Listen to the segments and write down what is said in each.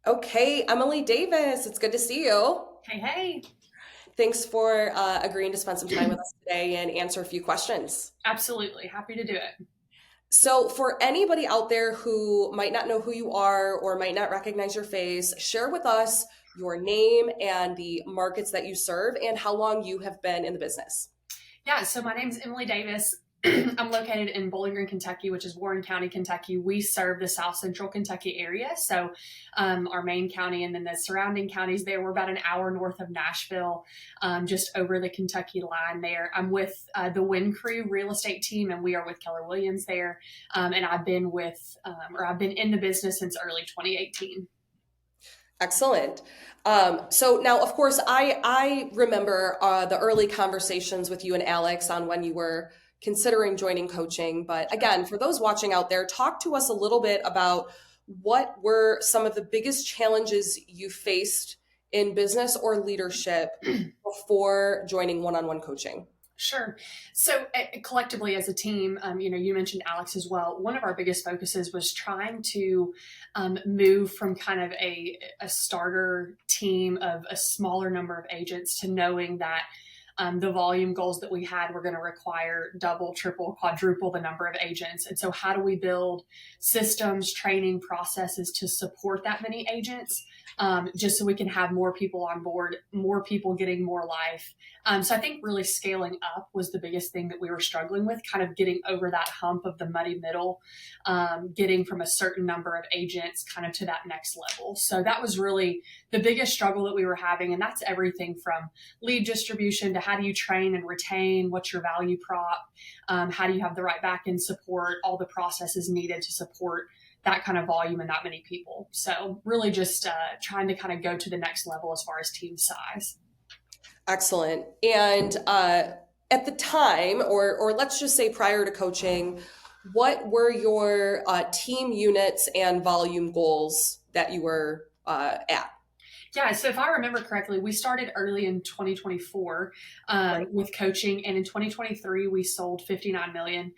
Okay, Emily Davis, it's good to see you. Hey, hey. Thanks for agreeing to spend some time with us today and answer a few questions. Absolutely. Happy to do it. So, for anybody out there who might not know who you are or might not recognize your face, share with us your name and the markets that you serve and how long you have been in the business. Yeah, so my name's Emily Davis. I'm located in Bowling Green, Kentucky, which is Warren County, Kentucky. We serve the South Central Kentucky area. So, our main county and then the surrounding counties there. We're about an hour north of Nashville, just over the Kentucky line there. I'm with the Wind Crew real estate team, and we are with Keller Williams there. And I've been in the business since early 2018. Excellent. So now, of course, I remember the early conversations with you and Alex on when you were considering joining coaching. But again, for those watching out there, talk to us a little bit about what were some of the biggest challenges you faced in business or leadership before joining one-on-one coaching. Sure. So collectively as a team, you mentioned Alex as well. One of our biggest focuses was trying to move from kind of a starter team of a smaller number of agents to knowing that the volume goals that we had were going to require double, triple, quadruple the number of agents. And so how do we build systems, training processes to support that many agents? Just so we can have more people on board, more people getting more life. So I think really scaling up was the biggest thing that we were struggling with, kind of getting over that hump of the muddy middle, getting from a certain number of agents kind of to that next level. So that was really the biggest struggle that we were having. And that's everything from lead distribution to how do you train and retain, what's your value prop, how do you have the right back end support, all the processes needed to support that kind of volume and that many people. So really just trying to kind of go to the next level as far as team size. Excellent. And at the time, or let's just say prior to coaching, what were your team units and volume goals that you were at? Yeah, so if I remember correctly, we started early in 2024 Right. with coaching, and in 2023 we sold 59 million,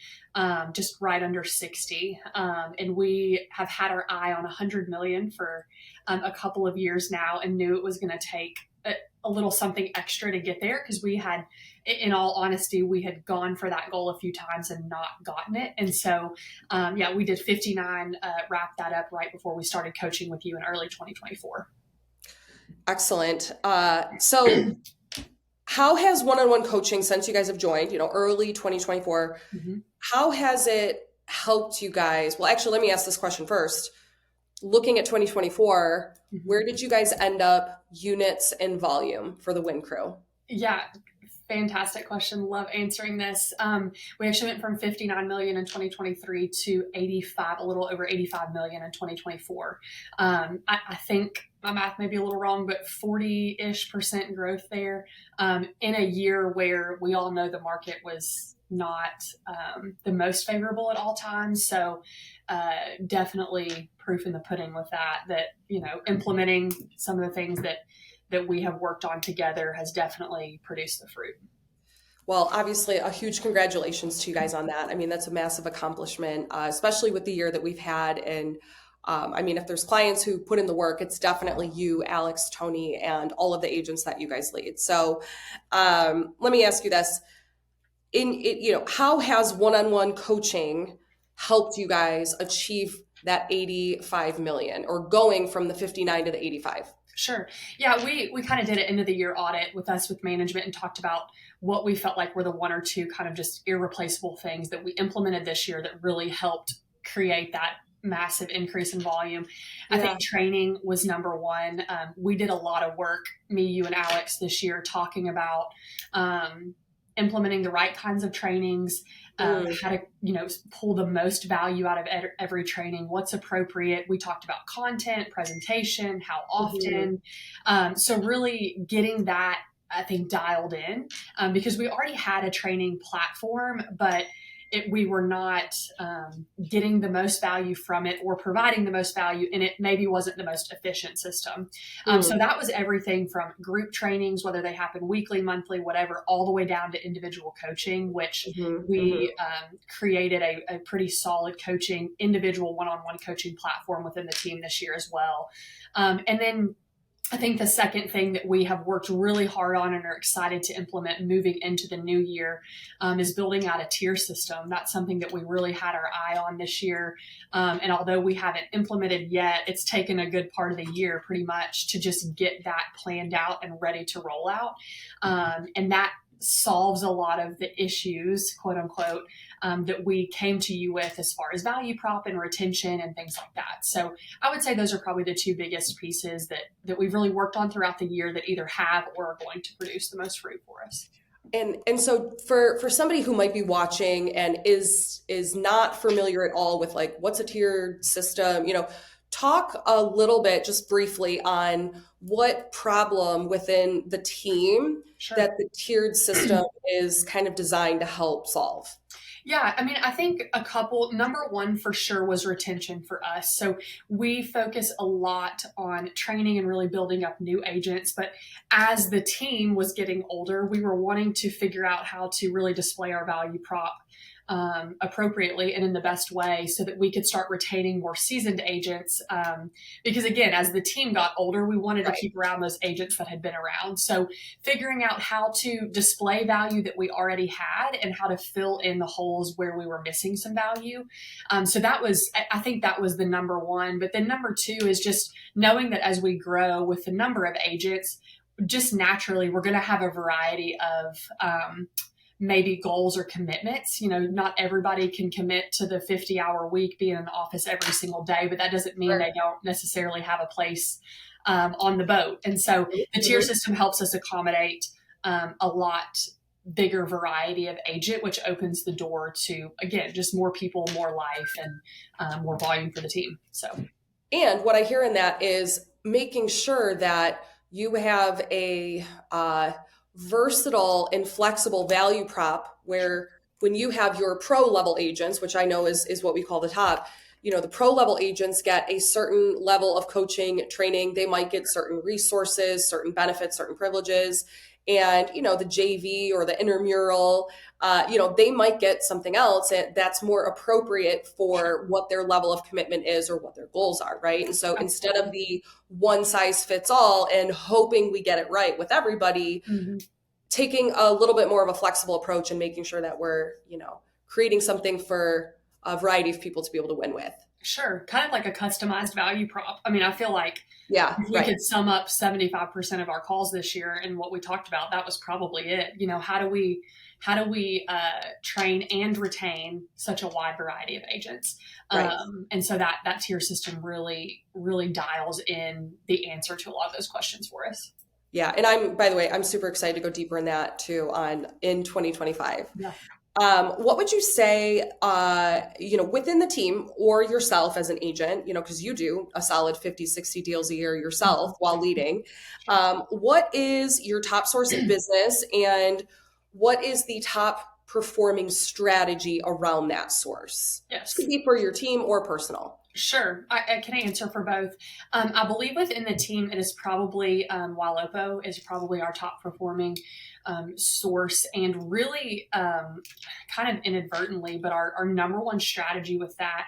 just right under 60, and we have had our eye on 100 million for a couple of years now, and knew it was going to take a little something extra to get there because we had, in all honesty, we had gone for that goal a few times and not gotten it, and so yeah, we did 59, wrap that up right before we started coaching with you in early 2024. Excellent. So how has one-on-one coaching since you guys have joined, early 2024, Mhm. how has it helped you guys? Well, actually, let me ask this question first. Looking at 2024, Mhm. where did you guys end up units and volume for the Win Crew? Yeah, fantastic question. Love answering this. We actually went from 59 million in 2023 to 85, a little over 85 million in 2024. I think my math may be a little wrong, but 40-ish% growth there in a year where we all know the market was not the most favorable at all times. So definitely proof in the pudding with that, implementing some of the things that we have worked on together has definitely produced the fruit. Well, obviously, a huge congratulations to you guys on that. I mean, that's a massive accomplishment, especially with the year that we've had. And I mean, if there's clients who put in the work, it's definitely you, Alex, Tony, and all of the agents that you guys lead. So let me ask you this: how has one-on-one coaching helped you guys achieve that 85 million, or going from the 59 to the 85? Sure. Yeah, we kind of did an end of the year audit with us with management and talked about what we felt like were the one or two kind of just irreplaceable things that we implemented this year that really helped create that massive increase in volume. I think Yeah. training was number one. We did a lot of work, me, you, and Alex, this year talking about implementing the right kinds of trainings, Mm. how to pull the most value out of every training, what's appropriate. We talked about content, presentation, how Mhm. often. So really getting that, I think, dialed in, because we already had a training platform, but we were not getting the most value from it or providing the most value, and it maybe wasn't the most efficient system. So that was everything from group trainings, whether they happen weekly, monthly, whatever, all the way down to individual coaching, which we created a pretty solid coaching, individual one-on-one coaching platform within the team this year as well. And then I think the second thing that we have worked really hard on and are excited to implement moving into the new year is building out a tier system. That's something that we really had our eye on this year. And although we haven't implemented yet, it's taken a good part of the year pretty much to just get that planned out and ready to roll out. And that solves a lot of the issues, quote unquote, that we came to you with as far as value prop and retention and things like that. So I would say those are probably the two biggest pieces that we've really worked on throughout the year that either have or are going to produce the most fruit for us. And so for somebody who might be watching and is not familiar at all with like what's a tiered system, talk a little bit just briefly on what problem within the team that the tiered system is kind of designed to help solve. Yeah, I mean, I think number one for sure was retention for us. So we focus a lot on training and really building up new agents. But as the team was getting older, we were wanting to figure out how to really display our value prop appropriately and in the best way so that we could start retaining more seasoned agents. Because again, as the team got older, we wanted to keep around those agents that had been around. So figuring out how to display value that we already had and how to fill in the holes where we were missing some value. So I think that was the number one. But then number two is just knowing that as we grow with the number of agents, just naturally, we're going to have a variety of maybe goals or commitments. Not everybody can commit to the 50-hour week, being in the office every single day, but that doesn't mean they don't necessarily have a place on the boat. And so the tier system helps us accommodate a lot bigger variety of agent, which opens the door to, again, just more people, more life, and more volume for the team. And what I hear in that is making sure that you have a versatile and flexible value prop where when you have your pro level agents, which I know is what we call the top, the pro level agents get a certain level of coaching training. They might get certain resources, certain benefits, certain privileges. And, the JV or the intramural, they might get something else that's more appropriate for what their level of commitment is or what their goals are, right? And so instead of the one size fits all and hoping we get it right with everybody, taking a little bit more of a flexible approach and making sure that we're, creating something for a variety of people to be able to win with. Sure. Kind of like a customized value prop. I mean, I feel like if we could sum up 75% of our calls this year and what we talked about, that was probably it. How do we train and retain such a wide variety of agents? And so that tier system really, really dials in the answer to a lot of those questions for us. Yeah. And by the way, I'm super excited to go deeper in that too in 2025. Yeah. What would you say, within the team or yourself as an agent, because you do a solid 50, 60 deals a year yourself while leading, what is your top source of business and what is the top performing strategy around that source? Yes. Could be for your team or personal. Sure. I can answer for both. I believe within the team, it is probably Walopo is probably our top performing source, and really kind of inadvertently, but our number one strategy with that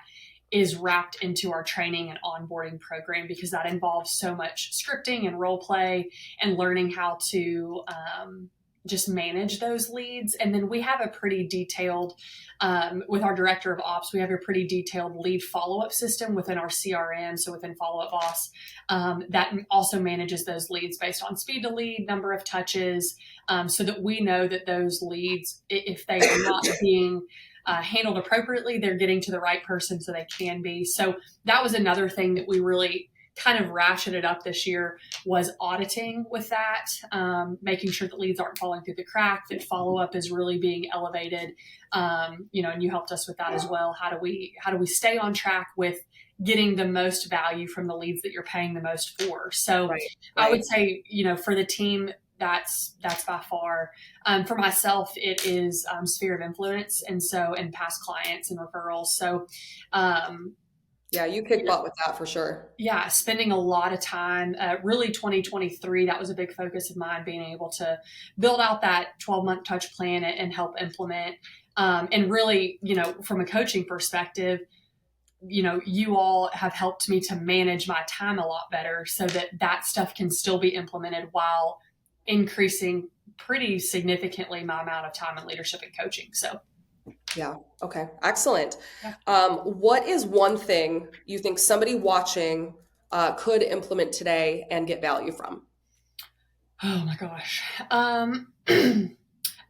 is wrapped into our training and onboarding program, because that involves so much scripting and role play and learning how to just manage those leads. And then we have a pretty detailed, with our director of ops, we have a pretty detailed lead follow-up system within our CRM. So within Follow Up Boss, that also manages those leads based on speed to lead, number of touches, so that we know that those leads, if they are not being handled appropriately, they're getting to the right person so they can be. So that was another thing that we really kind of ratcheted up this year, was auditing with that, making sure that leads aren't falling through the crack, that follow-up is really being elevated. And you helped us with that as well. How do we stay on track with getting the most value from the leads that you're paying the most for? So I would say, for the team, that's by far. For myself, it is sphere of influence, and past clients and referrals. So, um, Yeah, you you kick know, butt with that for sure. yeah, spending a lot of time, really 2023, that was a big focus of mine, being able to build out that 12-month touch plan and help implement. And really, from a coaching perspective, you all have helped me to manage my time a lot better so that that stuff can still be implemented while increasing pretty significantly my amount of time in leadership and coaching. So, Yeah. Okay. Excellent. yeah. What is one thing you think somebody watching could implement today and get value from? Oh my gosh.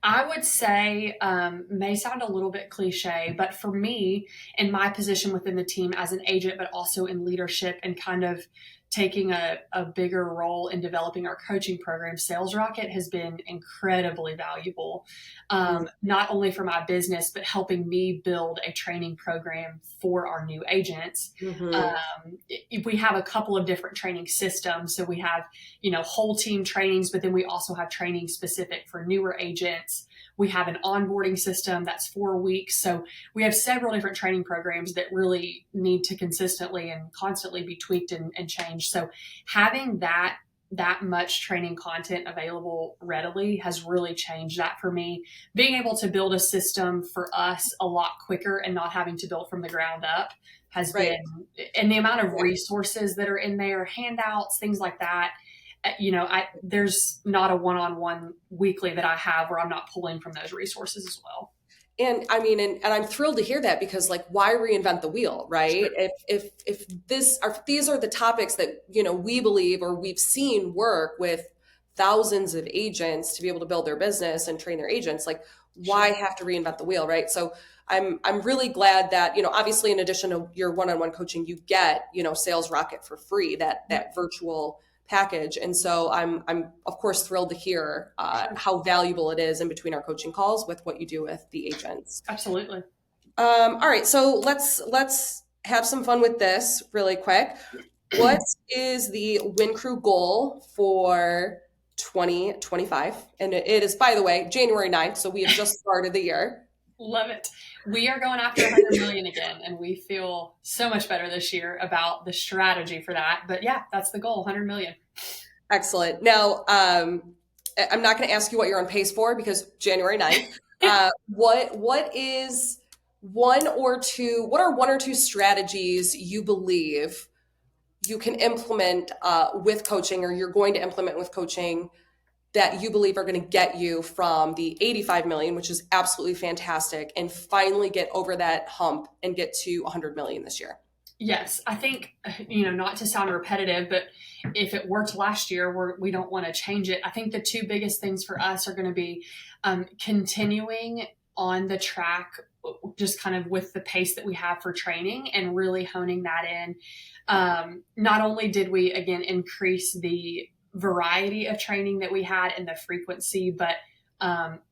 I would say, may sound a little bit cliche, but for me, in my position within the team as an agent, but also in leadership and kind of taking a bigger role in developing our coaching program, Sales Rocket has been incredibly valuable, not only for my business, but helping me build a training program for our new agents. Mm-hmm. We have a couple of different training systems. So we have, whole team trainings, but then we also have training specific for newer agents. We have an onboarding system that's 4 weeks. So we have several different training programs that really need to consistently and constantly be tweaked and changed. So having that much training content available readily has really changed that for me. Being able to build a system for us a lot quicker and not having to build from the ground up has Right. been, and the amount of Right. resources that are in there, handouts, things like that. There's not a one-on-one weekly that I have where I'm not pulling from those resources as well. And I mean, and I'm thrilled to hear that because like, why reinvent the wheel, right? Sure. If these are the topics that, we believe or we've seen work with thousands of agents to be able to build their business and train their agents, like why Sure. have to reinvent the wheel, right? So I'm really glad that, obviously in addition to your one-on-one coaching, you get, Sales Rocket for free, that Yep. that virtual package. And so I'm of course thrilled to hear Sure. how valuable it is in between our coaching calls with what you do with the agents. Absolutely. All right, so let's have some fun with this really quick. What is the Win Crew goal for 2025? And it is, by the way, January 9th, so we have just started the year. Love it. We are going after 100 million again, and we feel so much better this year about the strategy for that. But yeah, that's the goal, 100 million. Excellent. Now, I'm not going to ask you what you're on pace for because January 9th. What is what are one or two strategies you believe you can implement with coaching, or you're going to implement with coaching, that you believe are going to get you from the 85 million, which is absolutely fantastic, and finally get over that hump and get to 100 million this year? Yes, I think, not to sound repetitive, but if it worked last year, we don't want to change it. I think the two biggest things for us are going to be continuing on the track, just kind of with the pace that we have for training and really honing that in. Not only did we, again, increase the variety of training that we had and the frequency, but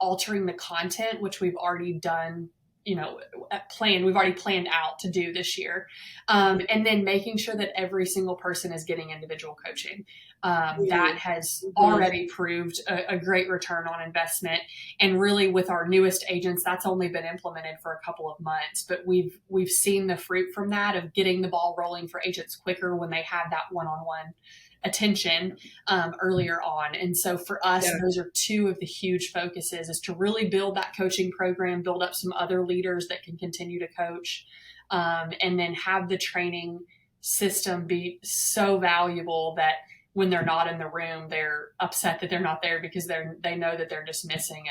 altering the content, which we've already done, we've already planned out to do this year. And then making sure that every single person is getting individual coaching. That has Mhm. already proved a great return on investment. And really with our newest agents, that's only been implemented for a couple of months, but we've seen the fruit from that, of getting the ball rolling for agents quicker when they have that one-on-one attention earlier on. And so for us, Yeah. those are two of the huge focuses, is to really build that coaching program, build up some other leaders that can continue to coach, and then have the training system be so valuable that when they're not in the room, they're upset that they're not there because they know that they're just missing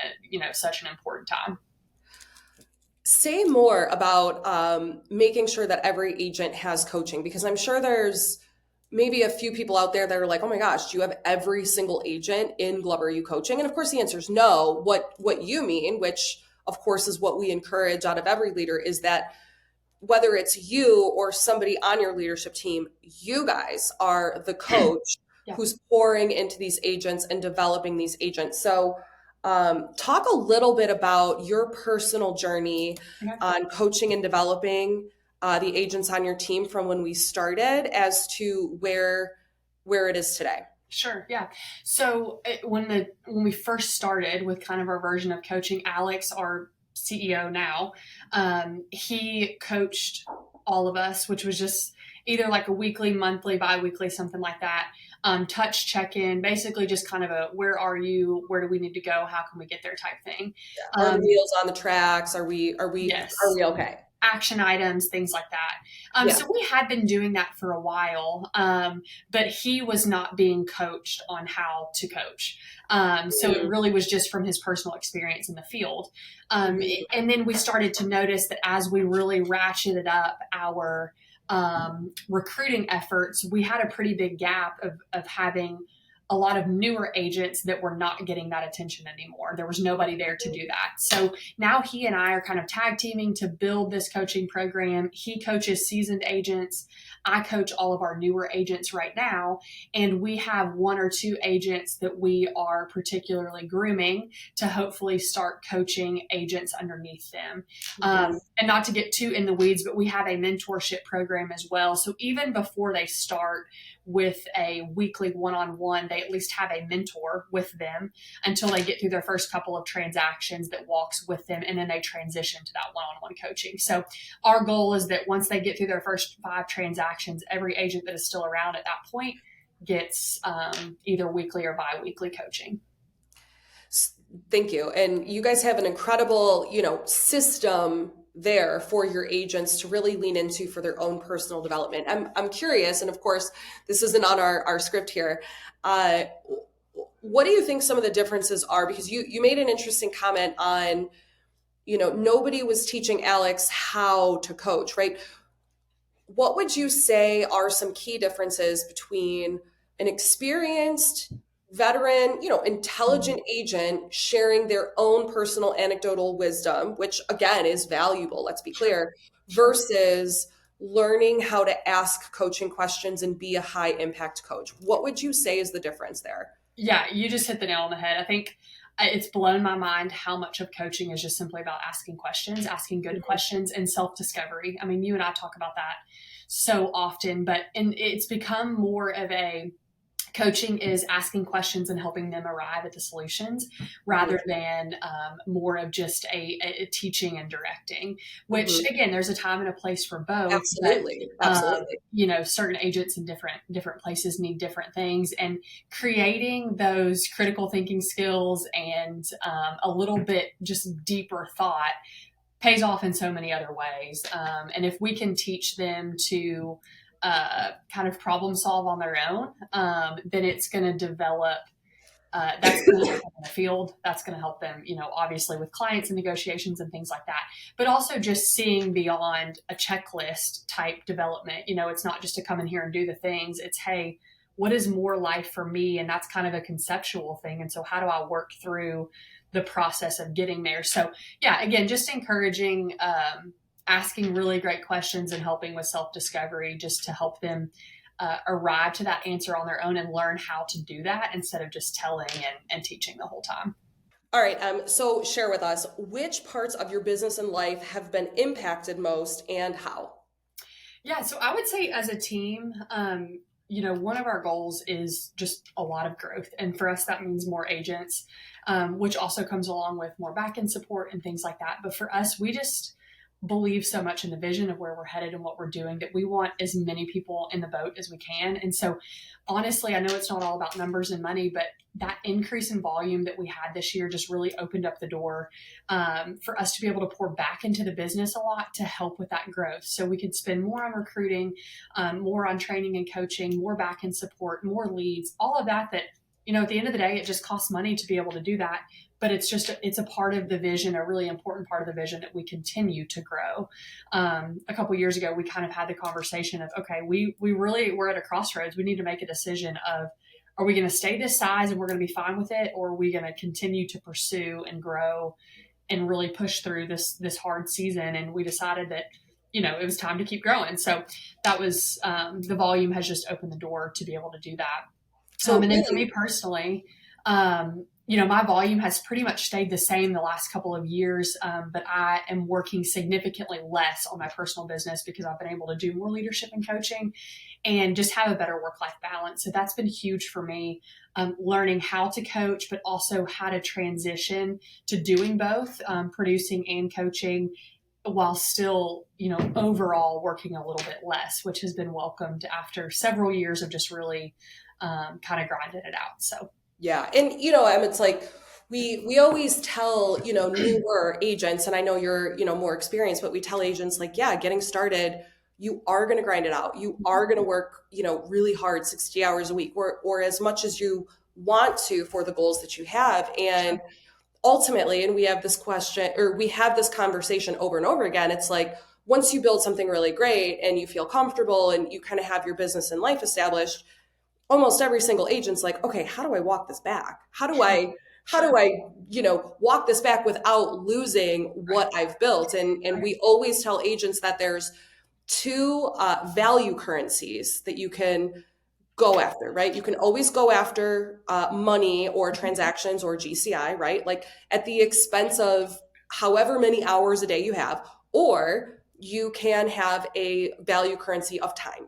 such an important time. Say more about making sure that every agent has coaching, because I'm sure there's maybe a few people out there that are like, oh my gosh, do you have every single agent in Glover U coaching? And of course the answer is no. What you mean, which of course is what we encourage out of every leader, is that whether it's you or somebody on your leadership team, you guys are the coach Yeah. who's pouring into these agents and developing these agents. So, talk a little bit about your personal journey Okay. on coaching and developing the agents on your team from when we started as to where it is today. Sure. Yeah. So when we first started with kind of our version of coaching, Alex, our CEO now, he coached all of us, which was just either like a weekly, monthly, biweekly, something like that. Touch check in, basically just kind of a where are you, where do we need to go, how can we get there type thing. Are the Um, wheels on the tracks? Are yes, we okay? action items, things like that. Yeah. So we had been doing that for a while, but he was not being coached on how to coach. So it Mhm. really was just from his personal experience in the field. Mhm. And then we started to notice that as we really ratcheted up our recruiting efforts, we had a pretty big gap of having a lot of newer agents that were not getting that attention anymore. There was nobody there to do that. So now he and I are kind of tag teaming to build this coaching program. He coaches seasoned agents. I coach all of our newer agents right now. And we have one or two agents that we are particularly grooming to hopefully start coaching agents underneath them. Mhm. And not to get too in the weeds, but we have a mentorship program as well. So even before they start with a weekly one on one, they at least have a mentor with them until they get through their first couple of transactions that walks with them, and then they transition to that one on one coaching. So our goal is that once they get through their first 5 transactions, every agent that is still around at that point gets either weekly or bi-weekly coaching. Thank you. And you guys have an incredible, system there for your agents to really lean into for their own personal development. I'm curious, and of course, this isn't on our script here. Uh, what do you think some of the differences are? Because you made an interesting comment on, nobody was teaching Alex how to coach, right? What would you say are some key differences between an experienced veteran, intelligent agent sharing their own personal anecdotal wisdom, which again is valuable, let's be Sure. clear, Sure. versus learning how to ask coaching questions and be a high impact coach? What would you say is the difference there? Yeah, you just hit the nail on the head. I think it's blown my mind how much of coaching is just simply about asking questions, asking good Mhm. questions, and self discovery. I mean, you and I talk about that so often, but and it's become more of a coaching is asking questions and helping them arrive at the solutions Mhm. rather than more of just a teaching and directing, which Mhm. again there's a time and a place for both, but Absolutely. Absolutely. certain agents in different places need different things, and creating those critical thinking skills and a little bit just deeper thought pays off in so many other ways. And if we can teach them to kind of problem solve on their own, then it's going to develop. That's going to help them in the field. That's going to help them, obviously with clients and negotiations and things like that. But also just seeing beyond a checklist type development. It's not just to come in here and do the things. It's hey, what is more life for me? And that's kind of a conceptual thing. And so how do I work through the process of getting there? So yeah, again, just encouraging, asking really great questions and helping with self discovery, just to help them arrive to that answer on their own and learn how to do that instead of just telling and teaching the whole time. All right. So share with us which parts of your business and life have been impacted most and how? Yeah, so I would say as a team, one of our goals is just a lot of growth. And for us, that means more agents, which also comes along with more back end support and things like that. But for us, we just believe so much in the vision of where we're headed and what we're doing that we want as many people in the boat as we can. And so, honestly, I know it's not all about numbers and money, but that increase in volume that we had this year just really opened up the door for us to be able to pour back into the business a lot to help with that growth. So we could spend more on recruiting, more on training and coaching, more back end support, more leads, all of that. That at the end of the day, it just costs money to be able to do that. But it's a part of the vision, a really important part of the vision that we continue to grow. A couple years ago, we kind of had the conversation of, okay, we're at a crossroads. We need to make a decision of, are we going to stay this size and we're going to be fine with it, or are we going to continue to pursue and grow and really push through this hard season? And we decided that it was time to keep growing. So that was the volume has just opened the door to be able to do that. So And then for really, me personally, My volume has pretty much stayed the same the last couple of years, but I am working significantly less on my personal business because I've been able to do more leadership and coaching and just have a better work life balance. So that's been huge for me, learning how to coach, but also how to transition to doing both, producing and coaching, while still, overall working a little bit less, which has been welcomed after several years of just really kind of grinding it out. So, Yeah. And, it's like we always tell, newer agents, and I know you're, more experienced, but we tell agents like, yeah, getting started, you are going to grind it out. You are going to work, really hard, 60 hours a week, or as much as you want to for the goals that you have. And sure. ultimately, and we have this question, or we have this conversation over and over again, it's like, once you build something really great and you feel comfortable and you kind of have your business and life established, almost every single agent's like, okay, how do I walk this back? Sure. How do Sure. I, walk this back without losing Right. what I've built? And Right. we always tell agents that there's two value currencies that you can go after, right? You can always go after money or transactions or GCI, right? Like at the expense of however many hours a day you have, or you can have a value currency of time,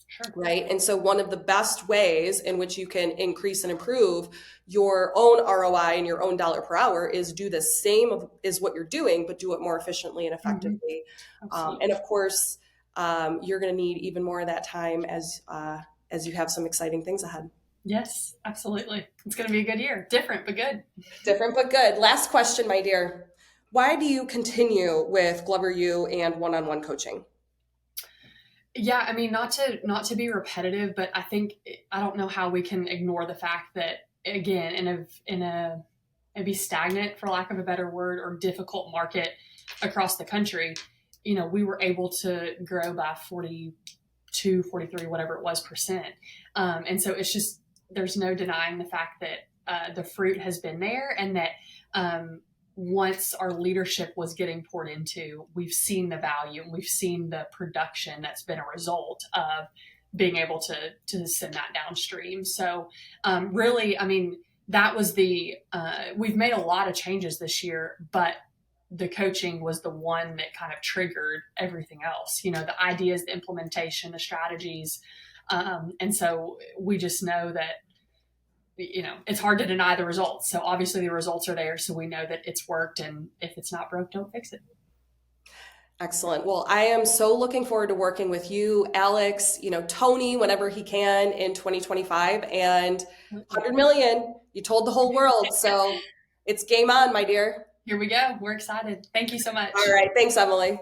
Sure. right? And so one of the best ways in which you can increase and improve your own ROI and your own dollar per hour is do the same as what you're doing, but do it more efficiently and Hmm. effectively. And Absolutely. of course, you're going to need even more of that time as you have some exciting things ahead. Yes, absolutely. It's going to be a good year. Different, but good. Different but good. Last question, my dear. Why do you continue with Glover U and one-on-one coaching? Yeah, I mean, not to be repetitive, but I think I don't know how we can ignore the fact that, again, in a maybe stagnant, for lack of a better word, or difficult market across the country, we were able to grow by 42, 43, whatever it was percent. And so it's just, there's no denying the fact that the fruit has been there, and that um, once our leadership was getting poured into, we've seen the value and we've seen the production that's been a result of being able to send that downstream. So really, I mean, that was we've made a lot of changes this year, but the coaching was the one that kind of triggered everything else, the ideas, the implementation, the strategies. And so we just know that, it's hard to deny the results. So obviously the results are there. So we know that it's worked. And if it's not broke, don't fix it. Excellent. Well, I am so looking forward to working with you, Alex, Tony, whenever he can in 2025, and Absolutely. 100 million. You told the whole world. So it's game on, my dear. Here we go. We're excited. Thank you so All much. right. Thanks, Emily.